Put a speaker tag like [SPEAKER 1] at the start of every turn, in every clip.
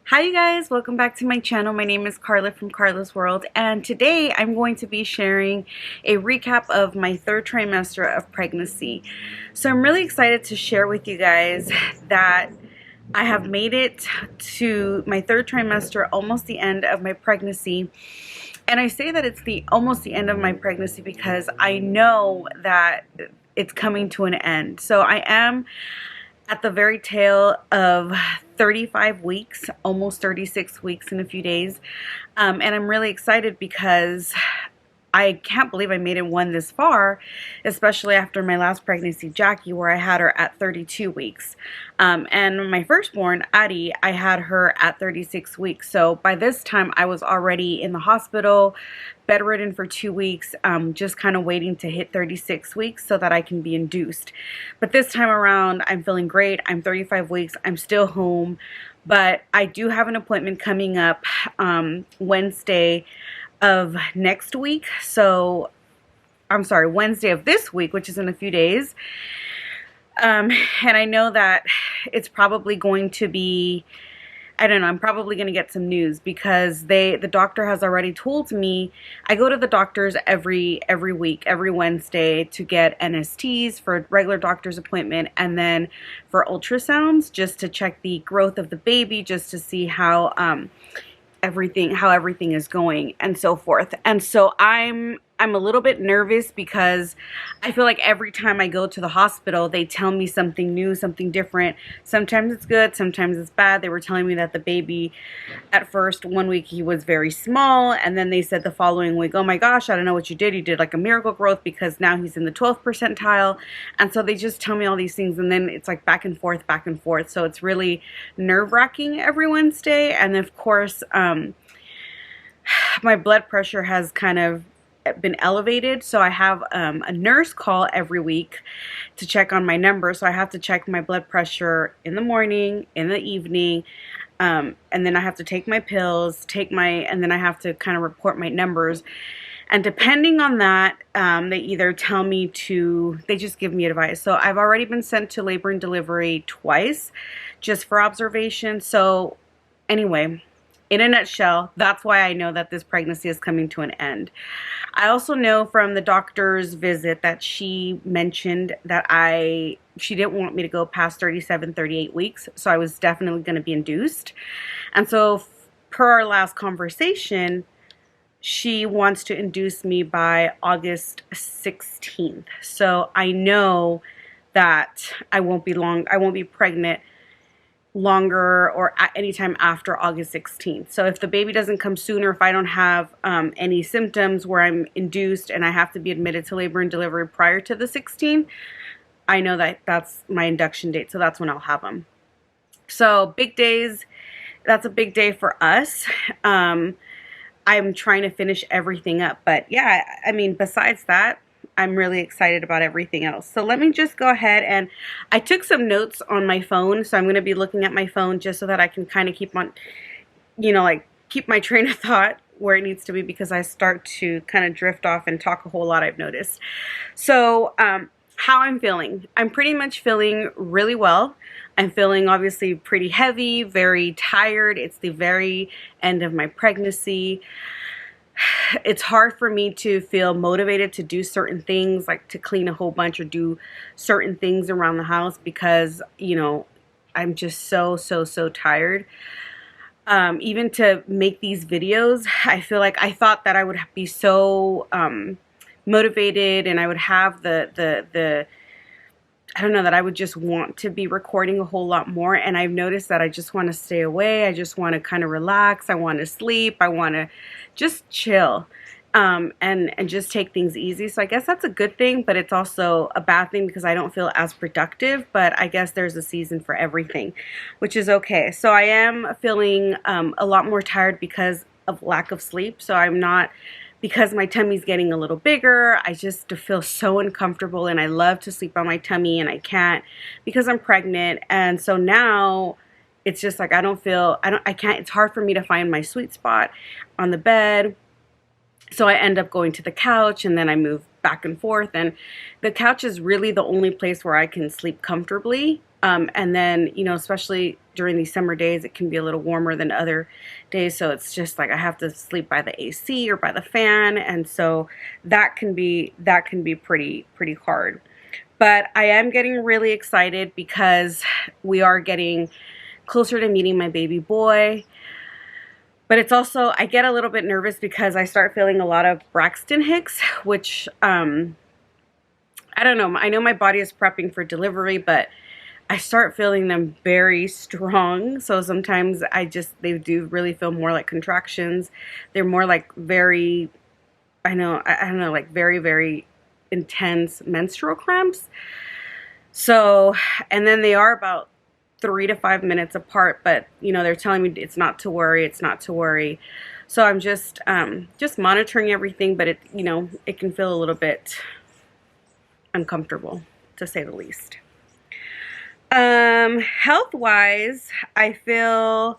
[SPEAKER 1] Hi you guys, welcome back to my channel. My name is Karla from Karla's World, and today I'm going to be sharing a recap of my third trimester of pregnancy. So I'm really excited to share with you guys that I have made it to my third trimester, almost the end of my pregnancy. And I say that it's almost the end of my pregnancy because I know that it's coming to an end. So I am at the very tail of 35 weeks, almost 36 weeks in a few days. And I'm really excited because I can't believe I made it this far, especially after my last pregnancy, Jackie, where I had her at 32 weeks. And my firstborn, Addie, I had her at 36 weeks. So by this time, I was already in the hospital, bedridden for 2 weeks, just kind of waiting to hit 36 weeks so that I can be induced. But this time around, I'm feeling great. I'm 35 weeks. I'm still home. But I do have an appointment coming up Wednesday of next week. So I'm sorry, Wednesday of this week, which is in a few days. And I know that it's probably going to be, I don't know, I'm probably going to get some news because the doctor has already told me. I go to the doctors every week, every Wednesday, to get NSTs for a regular doctor's appointment, and then for ultrasounds just to check the growth of the baby, just to see how everything is going and so forth. And so I'm a little bit nervous because I feel like every time I go to the hospital, they tell me something new, something different. Sometimes it's good, sometimes it's bad. They were telling me that the baby, at first, 1 week he was very small, and then they said the following week, oh my gosh, I don't know what you did like a miracle growth because now he's in the 12th percentile. And so they just tell me all these things, and then it's like back and forth. So it's really nerve-wracking every Wednesday. And of course, my blood pressure has kind of been elevated, so I have a nurse call every week to check on my numbers. So I have to check my blood pressure in the morning, in the evening, and then I have to take my pills, and then I have to kind of report my numbers. And depending on that, they either tell me they just give me advice. So I've already been sent to labor and delivery twice just for observation. So anyway, in a nutshell, that's why I know that this pregnancy is coming to an end. I also know from the doctor's visit that she mentioned that she didn't want me to go past 37, 38 weeks, so I was definitely going to be induced. And so per our last conversation, she wants to induce me by August 16th. So I know that I won't be pregnant longer or at any time after August 16th. So if the baby doesn't come sooner, if I don't have any symptoms where I'm induced and I have to be admitted to labor and delivery prior to the 16th, I know that that's my induction date. So that's when I'll have them. So big days, that's a big day for us. I'm trying to finish everything up. But yeah, I mean, besides that, I'm really excited about everything else. So let me just go ahead, and I took some notes on my phone, so I'm going to be looking at my phone just so that I can kind of keep on, keep my train of thought where it needs to be, because I start to kind of drift off and talk a whole lot, I've noticed. So how I'm feeling. I'm pretty much feeling really well. I'm feeling obviously pretty heavy, very tired. It's the very end of my pregnancy. It's hard for me to feel motivated to do certain things, like to clean a whole bunch or do certain things around the house, because, I'm just so tired. Even to make these videos, I feel like I thought that I would be so motivated, and I would have I don't know, that I would just want to be recording a whole lot more. And I've noticed that I just want to stay away. I just want to kind of relax. I want to sleep. I want to just chill and just take things easy. So I guess that's a good thing, but it's also a bad thing because I don't feel as productive. But I guess there's a season for everything, which is okay. So I am feeling a lot more tired because of lack of sleep. So I'm not, because my tummy's getting a little bigger, I just feel so uncomfortable, and I love to sleep on my tummy, and I can't because I'm pregnant. And so now it's just like I can't, it's hard for me to find my sweet spot on the bed. So I end up going to the couch, and then I move back and forth, and the couch is really the only place where I can sleep comfortably. And then, especially during these summer days, it can be a little warmer than other days. So it's just like I have to sleep by the AC or by the fan. And so that can be pretty hard. But I am getting really excited because we are getting closer to meeting my baby boy. But it's also, I get a little bit nervous because I start feeling a lot of Braxton Hicks, which, I don't know. I know my body is prepping for delivery, but I start feeling them very strong. So sometimes they do really feel more like contractions. They're more like very, I don't know, like very, very intense menstrual cramps. So, and then they are about 3 to 5 minutes apart, but they're telling me it's not to worry, it's not to worry. So I'm just monitoring everything, but it can feel a little bit uncomfortable, to say the least. Health-wise, I feel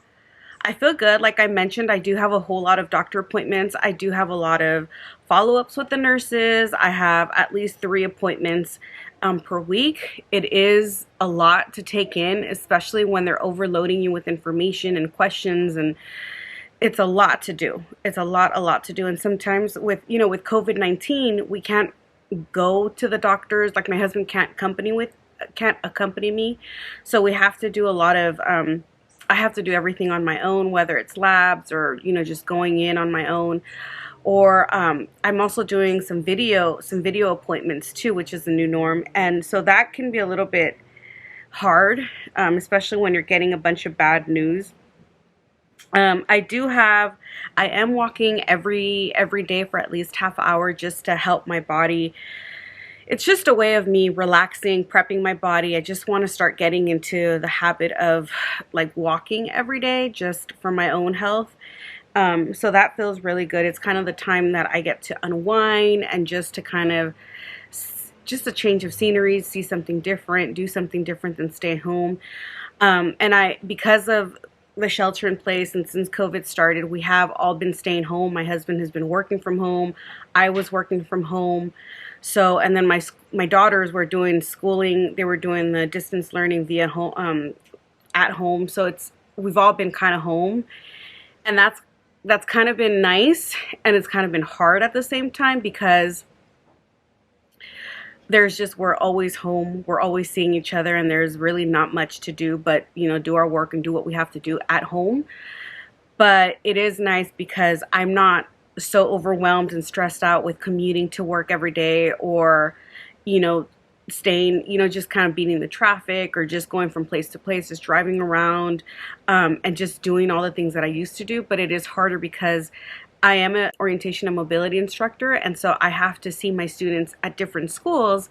[SPEAKER 1] good. Like I mentioned, I do have a whole lot of doctor appointments. I do have a lot of follow-ups with the nurses. I have at least 3 appointments per week. It is a lot to take in, especially when they're overloading you with information and questions, and it's a lot to do. It's a lot to do. And sometimes with COVID-19, we can't go to the doctors. Like my husband can't accompany me, so we have to do a lot of I have to do everything on my own, whether it's labs or just going in on my own. Or I'm also doing some video appointments too, which is the new norm. And so that can be a little bit hard, especially when you're getting a bunch of bad news. I am walking every day for at least half an hour just to help my body. It's just a way of me relaxing, prepping my body. I just want to start getting into the habit of like walking every day just for my own health. So that feels really good. It's kind of the time that I get to unwind and just to kind of, just a change of scenery, see something different, do something different than stay home. And because of the shelter in place and since COVID started, we have all been staying home. My husband has been working from home. I was working from home. So, and then my daughters were doing schooling. They were doing the distance learning via home, at home. So we've all been kind of home, and that's kind of been nice, and it's kind of been hard at the same time because we're always home, we're always seeing each other, and there's really not much to do but do our work and do what we have to do at home. But it is nice because I'm not so overwhelmed and stressed out with commuting to work every day, or staying, just kind of beating the traffic, or just going from place to place, just driving around, and just doing all the things that I used to do. But it is harder because I am an orientation and mobility instructor, and so I have to see my students at different schools.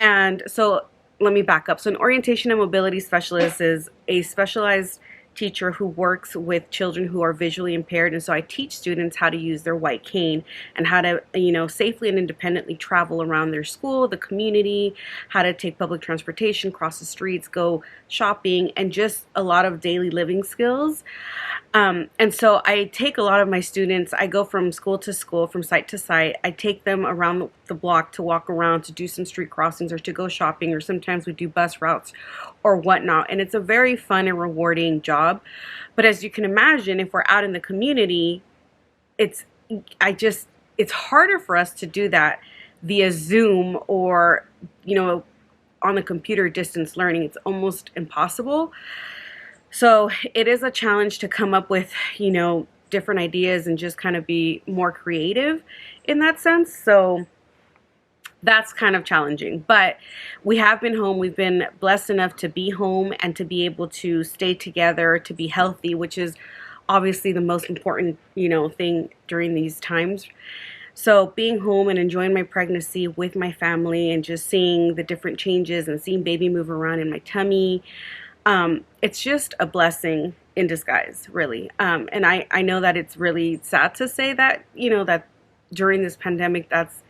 [SPEAKER 1] And so let me back up. So an orientation and mobility specialist is a specialized teacher who works with children who are visually impaired, and so I teach students how to use their white cane and how to safely and independently travel around their school, the community, how to take public transportation, cross the streets, go shopping, and just a lot of daily living skills. And so I take a lot of my students, I go from school to school, from site to site. I take them around the block to walk around, to do some street crossings, or to go shopping, or sometimes we do bus routes or whatnot. And it's a very fun and rewarding job. But as you can imagine, if we're out in the community, it's harder for us to do that via Zoom or, on the computer distance learning. It's almost impossible. So it is a challenge to come up with, different ideas and just kind of be more creative in that sense. So that's kind of challenging, but we have been home. We've been blessed enough to be home and to be able to stay together, to be healthy, which is obviously the most important, thing during these times. So being home and enjoying my pregnancy with my family and just seeing the different changes and seeing baby move around in my tummy, it's just a blessing in disguise, really. And I know that it's really sad to say that, that during this pandemic, that's,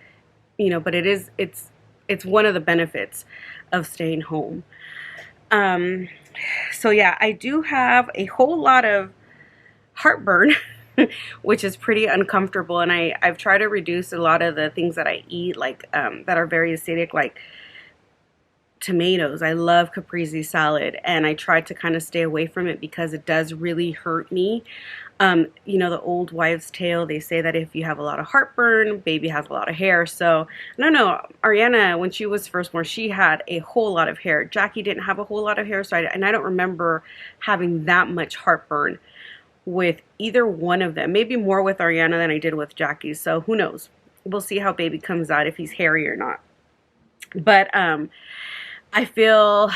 [SPEAKER 1] but it's one of the benefits of staying home. So yeah, I do have a whole lot of heartburn, which is pretty uncomfortable. And I've tried to reduce a lot of the things that I eat, like, that are very acidic, like tomatoes. I love caprese salad, and I try to kind of stay away from it because it does really hurt me. You know, the old wives' tale, they say that if you have a lot of heartburn, baby has a lot of hair. So, I don't know. Ariana, when she was first born, she had a whole lot of hair. Jackie didn't have a whole lot of hair, so and I don't remember having that much heartburn with either one of them. Maybe more with Ariana than I did with Jackie. So, who knows? We'll see how baby comes out, if he's hairy or not. But I feel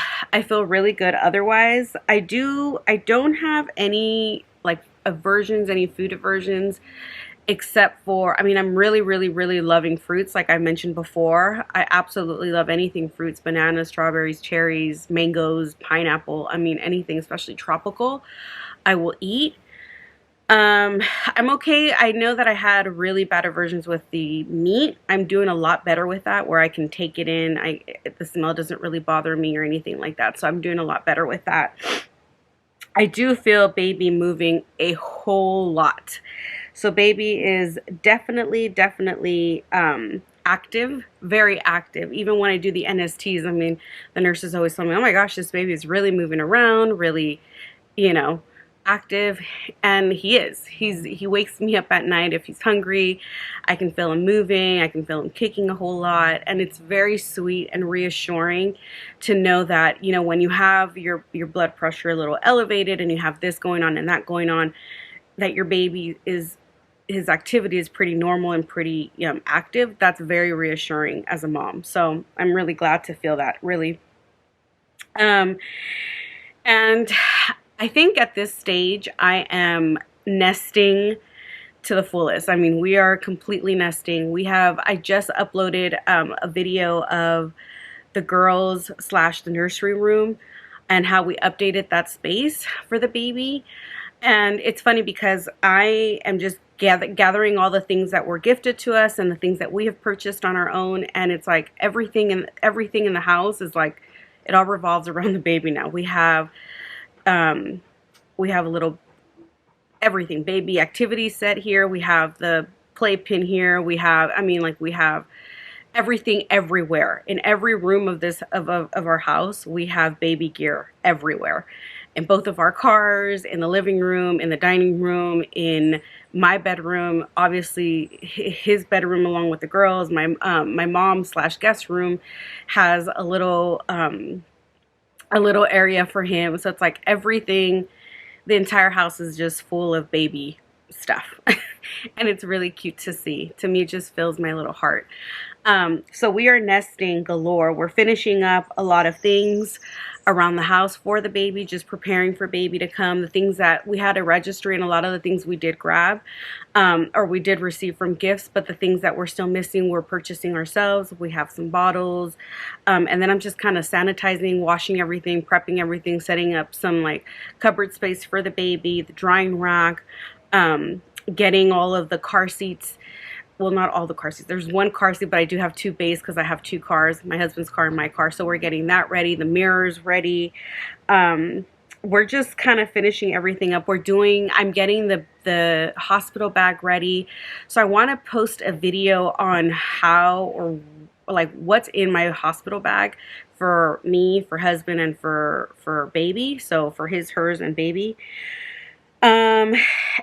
[SPEAKER 1] really good otherwise. I don't have any like aversions, any food aversions, except for, I mean, I'm really, really, really loving fruits, like I mentioned before. I absolutely love anything fruits, bananas, strawberries, cherries, mangoes, pineapple. I mean, anything, especially tropical, I will eat. I'm okay. I know that I had really bad aversions with the meat. I'm doing a lot better with that, where I can take it in. The smell doesn't really bother me or anything like that. So I'm doing a lot better with that. I do feel baby moving a whole lot. So baby is definitely active, very active. Even when I do the NSTs, I mean, the nurses always tell me, oh my gosh, this baby is really moving around, really, you know, active. And he is. He wakes me up at night if he's hungry. I can feel him moving. I can feel him kicking a whole lot, and it's very sweet and reassuring to know that, you know, when you have your blood pressure a little elevated and you have this going on and that going on, that your baby is, his activity is pretty normal and pretty active. That's very reassuring as a mom. So I'm really glad to feel that, really. And I think at this stage I am nesting to the fullest. I mean, we are completely nesting. I just uploaded a video of the girls / the nursery room and how we updated that space for the baby. And it's funny because I am just gathering all the things that were gifted to us and the things that we have purchased on our own. And it's like everything in the house is like, it all revolves around the baby now. We have a little everything baby activity set here. We have the playpen here. We have, I mean, like, we have everything everywhere. In every room of our house, we have baby gear everywhere. In both of our cars, in the living room, in the dining room, in my bedroom, obviously his bedroom along with the girls. My mom / guest room has a little area for him. So it's like everything, the entire house is just full of baby stuff. And it's really cute to see. To me, it just fills my little heart. So we are nesting galore. We're finishing up a lot of things around the house for the baby, just preparing for baby to come. The things that we had to register, and a lot of the things we did grab or we did receive from gifts, but the things that we're still missing we're purchasing ourselves. We have some bottles, and then I'm just kind of sanitizing, washing everything, prepping everything, setting up some like cupboard space for the baby, the drying rack, getting all of the car seats. Well, not all the car seats. There's one car seat, but I do have two bays because I have two cars, my husband's car and my car. So we're getting that ready, the mirrors ready. We're just kind of finishing everything up. I'm getting the hospital bag ready. So I want to post a video on how, or like what's in my hospital bag for me, for husband, and for baby. So for his, hers, and baby. And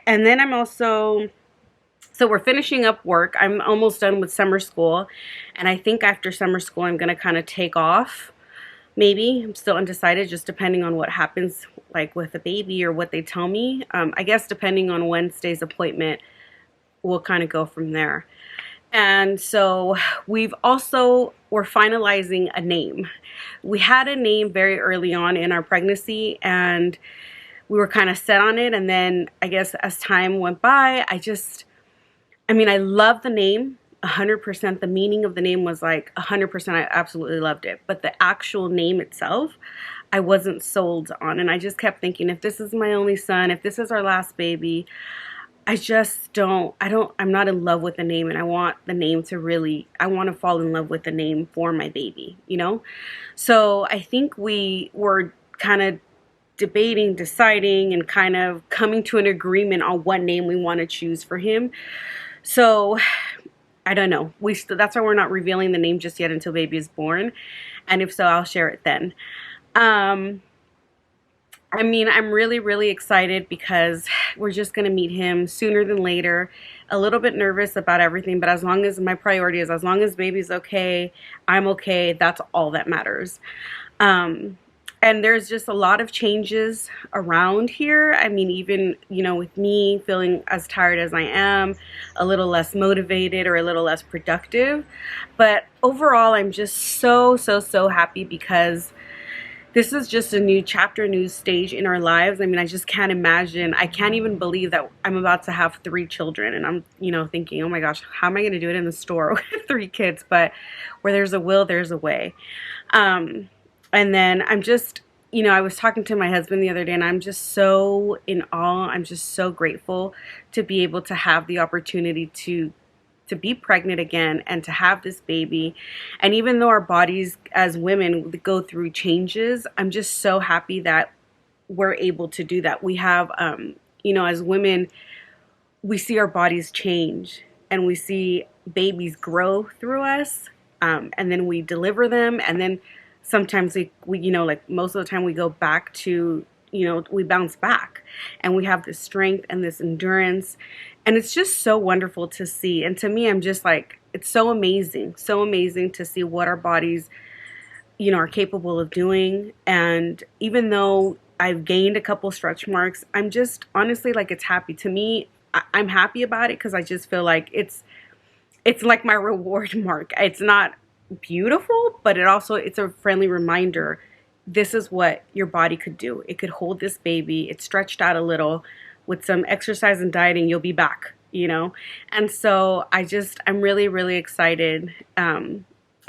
[SPEAKER 1] then I'm also... So we're finishing up work. I'm almost done with summer school. And I think after summer school, I'm going to kind of take off. Maybe. I'm still undecided, just depending on what happens, like with the baby or what they tell me. I guess depending on Wednesday's appointment, we'll kind of go from there. And so we're finalizing a name. We had a name very early on in our pregnancy, and we were kind of set on it. And then I guess as time went by, I love the name 100%. The meaning of the name was like 100%. I absolutely loved it. But the actual name itself, I wasn't sold on. And I just kept thinking, if this is my only son, if this is our last baby, I'm not in love with the name. And I want the name I want to fall in love with the name for my baby, you know? So I think we were kind of debating, deciding, and kind of coming to an agreement on what name we want to choose for him. So I don't know. That's why we're not revealing the name just yet until baby is born. And if so, I'll share it then. I mean, I'm really, really excited because we're just going to meet him sooner than later. A little bit nervous about everything, but as long as my priority is, as long as baby's okay, I'm okay, that's all that matters. And there's just a lot of changes around here. I mean, even, you know, with me feeling as tired as I am, a little less motivated or a little less productive. But overall, I'm just so, so, so happy because this is just a new chapter, new stage in our lives. I mean, I just can't imagine. I can't even believe that I'm about to have 3 children. And I'm, you know, thinking, oh my gosh, how am I going to do it in the store with 3 kids? But where there's a will, there's a way. And then I'm just, you know, I was talking to my husband the other day and I'm just so in awe. I'm just so grateful to be able to have the opportunity to be pregnant again and to have this baby. And even though our bodies as women go through changes, I'm just so happy that we're able to do that. We have, you know, as women, we see our bodies change and we see babies grow through us, and then we deliver them, and then sometimes we you know, like most of the time we go back to, you know, we bounce back and we have this strength and this endurance, and it's just so wonderful to see. And to me, I'm just like, it's so amazing to see what our bodies, you know, are capable of doing. And even though I've gained a couple stretch marks, I'm just honestly like, it's happy to me. I'm happy about it because I just feel like it's like my reward mark. It's not beautiful, but it's a friendly reminder. This is what your body could do. It could hold this baby. It's stretched out a little. With some exercise and dieting, you'll be back, you know? And so I'm really, really excited. I'm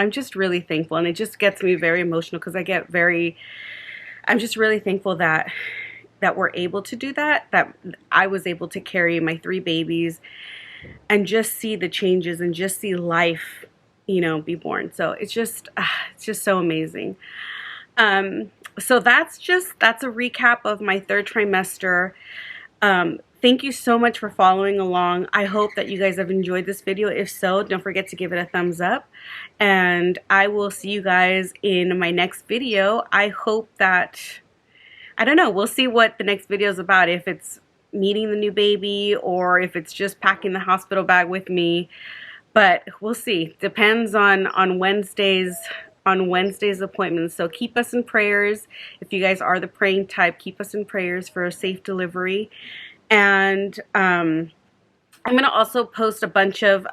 [SPEAKER 1] just really thankful, and it just gets me very emotional because I'm just really thankful that we're able to do that I was able to carry my 3 babies and just see the changes and just see life, you know, be born. So it's just so amazing. So that's a recap of my 3rd trimester. Thank you so much for following along. I hope that you guys have enjoyed this video. If so, don't forget to give it a thumbs up, and I will see you guys in my next video. I hope that, I don't know, we'll see what the next video is about, if it's meeting the new baby or if it's just packing the hospital bag with me. But we'll see. Depends on Wednesday's appointments. So keep us in prayers. If you guys are the praying type, keep us in prayers for a safe delivery. And I'm going to also post a bunch of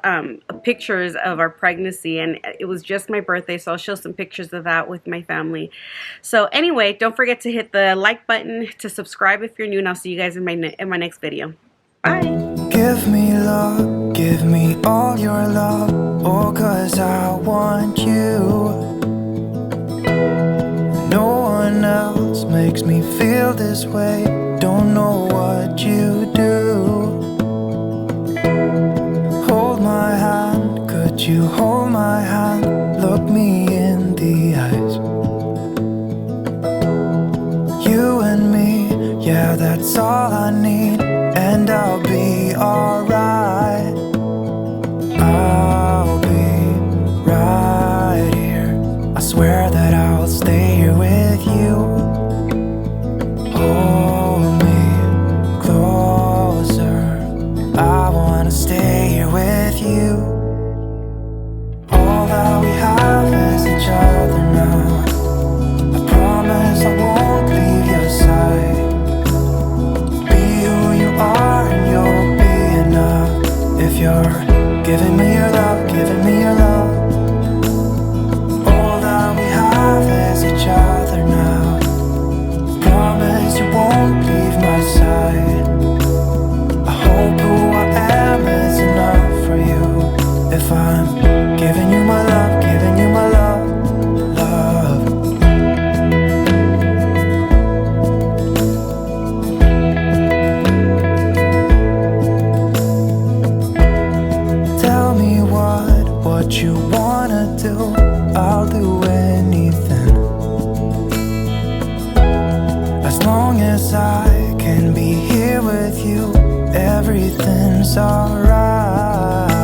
[SPEAKER 1] pictures of our pregnancy, and it was just my birthday, so I'll show some pictures of that with my family. So anyway, don't forget to hit the like button, to subscribe if you're new, and I'll see you guys in my next video. Bye.
[SPEAKER 2] Give me love, give me all your love, oh, 'cause I want you. No one else makes me feel this way, don't know what you do. Hold my hand, could you hold my hand, look me in the eyes. You and me, yeah, that's all I need, and I'll be alright. I'll be right here, I swear that I'll stay here with you. Hold me closer, I wanna stay here with you. All that we have is each other now. I promise I won't leave your side. Be who you are and you'll be enough. If you're giving me your love, giving me your love. All that we have is each other now. Promise you won't leave my side. I hope who I am is enough for you. If I'm giving you my love, giving you my love, love. Tell me what you wanna do, I'll do anything. As long as I can be here with you, everything's alright.